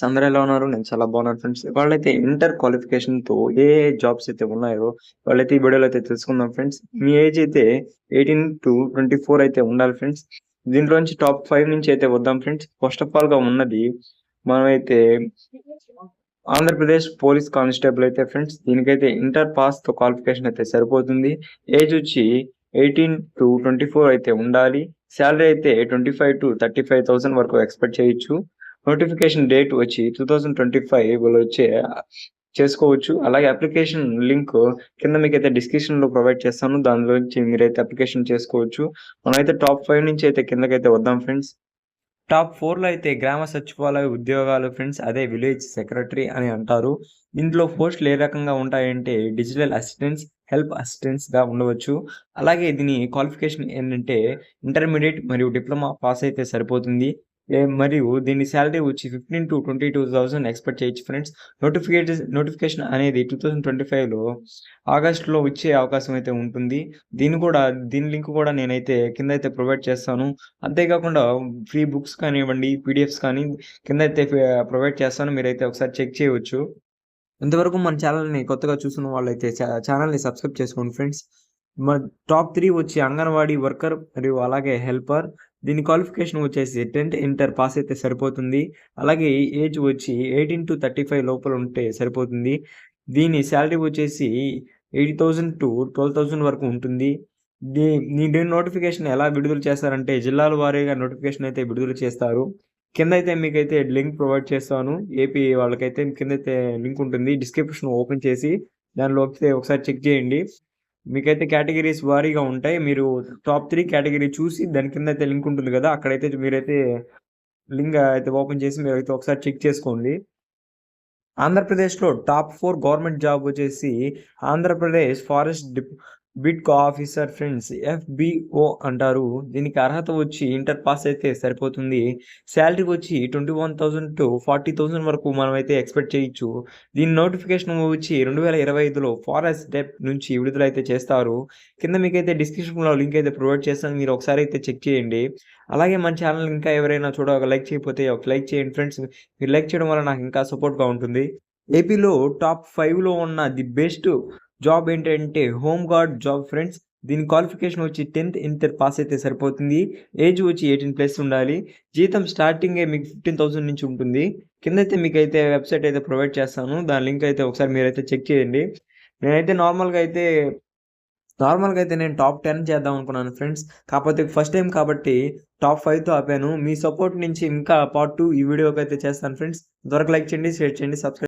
అందరూ ఎలా ఉన్నారు? నేను చాలా బాగున్నాను ఫ్రెండ్స్. ఇవాళైతే ఇంటర్ క్వాలిఫికేషన్‌తో ఏ జాబ్స్ అయితే ఉన్నాయో వాళ్ళైతే ఈ వీడియోలో అయితే తెలుసుకుందాం ఫ్రెండ్స్. మీ ఏజ్ అయితే 18-24 అయితే ఉండాలి ఫ్రెండ్స్. దీంట్లోంచి టాప్ 5 నుంచి అయితే వద్దాం ఫ్రెండ్స్. ఫస్ట్ ఆఫ్ ఆల్‌గా ఉన్నది మనమైతే ఆంధ్రప్రదేశ్ పోలీస్ కానిస్టేబుల్ అయితే ఫ్రెండ్స్. దీనికైతే ఇంటర్ పాస్‌తో క్వాలిఫికేషన్ అయితే సరిపోతుంది. ఏజ్ వచ్చి 18-24 అయితే ఉండాలి. సాలరీ అయితే 25,000-35,000 వరకు ఎక్స్‌పెక్ట్ చేయొచ్చు. నోటిఫికేషన్ డేట్ వచ్చి 2025లో చేసుకోవచ్చు. అలాగే అప్లికేషన్ లింక్ కింద మీకైతే డిస్క్రిప్షన్‌లో ప్రొవైడ్ చేస్తాను. దానిలోంచి మీరైతే అప్లికేషన్ చేసుకోవచ్చు. మనమైతే టాప్ 5 నుంచి అయితే కిందకైతే వద్దాం ఫ్రెండ్స్. టాప్ 4లో అయితే గ్రామ సచివాలయ ఉద్యోగాలు ఫ్రెండ్స్. అదే విలేజ్ సెక్రటరీ అని అంటారు. ఇందులో పోస్టులు ఏ రకంగా ఉంటాయంటే డిజిటల్ అసిస్టెంట్స్, హెల్ప్ అసిస్టెంట్స్‌గా ఉండవచ్చు. అలాగే దీని క్వాలిఫికేషన్ ఏంటంటే ఇంటర్మీడియేట్ మరియు డిప్లొమా పాస్ అయితే సరిపోతుంది. మరియు దీని సాలరీ వచ్చి 15,000-22,000 ఎక్స్‌పెక్ట్ చేయొచ్చు ఫ్రెండ్స్. నోటిఫికేషన్ అనేది 2025లో ఆగస్టులో వచ్చే అవకాశం అయితే ఉంటుంది. దీని లింక్ కూడా నేనైతే కిందైతే ప్రొవైడ్ చేస్తాను. అంతేకాకుండా ఫ్రీ బుక్స్ కానివ్వండి, పీడిఎఫ్స్ కానీ కిందైతే ప్రొవైడ్ చేస్తాను. మీరైతే ఒకసారి చెక్ చేయవచ్చు. ఇంతవరకు మన ఛానల్‌ని కొత్తగా చూస్తున్న వాళ్ళైతే ఛానల్‌ని సబ్స్క్రైబ్ చేసుకోండి ఫ్రెండ్స్. టాప్ 3 వచ్చి అంగన్వాడీ వర్కర్ మరియు అలాగే హెల్పర్. దీని క్వాలిఫికేషన్ వచ్చేసి 10th ఇంటర్ పాస్ అయితే సరిపోతుంది. అలాగే ఏజ్ వచ్చి 18-35 లోపల ఉంటే సరిపోతుంది. దీని సాలరీ వచ్చేసి 80,000-12,000 వరకు ఉంటుంది. దీని నోటిఫికేషన్ ఎలా విడుదల చేస్తారంటే జిల్లాల వారీగా నోటిఫికేషన్ అయితే విడుదల చేస్తారు. కిందైతే మీకైతే లింక్ ప్రొవైడ్ చేస్తాను. ఏపీ వాళ్ళకైతే కిందైతే లింక్ ఉంటుంది. డిస్క్రిప్షన్ ఓపెన్ చేసి దానిలోకి ఒకసారి చెక్ చేయండి. మీకైతే కేటగిరీస్ వారీగా ఉంటాయి. మీరు టాప్ 3 కేటగిరీ చూసి దాని కిందైతే లింక్ ఉంటుంది గదా! అక్కడైతే మీరైతే లింక్ అయితే ఓపెన్ చేసి మీరైతే ఒకసారి చెక్ చేసుకోండి. ఆంధ్రప్రదేశ్‌లో టాప్ 4 గవర్నమెంట్ జాబ్ వచ్చేసి Andhra Pradesh forest bit officer friends. FBO అంటారు. దీనికి అర్హత వచ్చి ఇంటర్ పాస్ అయితే సరిపోతుంది. సాలరీ వచ్చి 21,000-40,000 వరకు మనమైతే ఎక్స్‌పెక్ట్ చేయొచ్చు. దీని నోటిఫికేషన్ వచ్చి 2025లో ఫారెస్ట్ డెప్ నుంచి విడుదలైతే చేస్తారు. కింద మీకైతే డిస్క్రిప్షన్‌లో లింక్ అయితే ప్రొవైడ్ చేస్తాను. మీరు ఒకసారి అయితే చెక్ చేయండి. అలాగే మన ఛానల్ ఇంకా ఎవరైనా లైక్ చేయకపోతే ఒక లైక్ చేయండి ఫ్రెండ్స్. మీరు లైక్ చేయడం వల్ల నాకు ఇంకా సపోర్ట్‌గా ఉంటుంది. ఏపీలో టాప్ 5లో ఉన్న ది బెస్ట్ జాబ్ ఏంటంటే హోమ్ గార్డ్ జాబ్ ఫ్రెండ్స్. దీని క్వాలిఫికేషన్ వచ్చి 10th ఇంటర్ పాస్ అయితే సరిపోతుంది. ఏజ్ వచ్చి 18+ ఉండాలి. జీతం స్టార్టింగే మీకు 15,000 నుంచి ఉంటుంది. కిందైతే మీకైతే వెబ్‌సైట్ అయితే ప్రొవైడ్ చేస్తాను. దాని లింక్ అయితే ఒకసారి మీరైతే చెక్ చేయండి. నేనైతే నార్మల్‌గా అయితే నేను టాప్ 10 చేద్దాం అనుకున్నాను ఫ్రెండ్స్. కాకపోతే ఫస్ట్ టైమ్ కాబట్టి టాప్ 5తో ఆపాను. మీ సపోర్ట్ నుంచి ఇంకా పార్ట్ 2 ఈ వీడియోకైతే చేస్తాను ఫ్రెండ్స్. త్వరగా లైక్ చేయండి, షేర్ చేయండి, సబ్స్క్రైబ్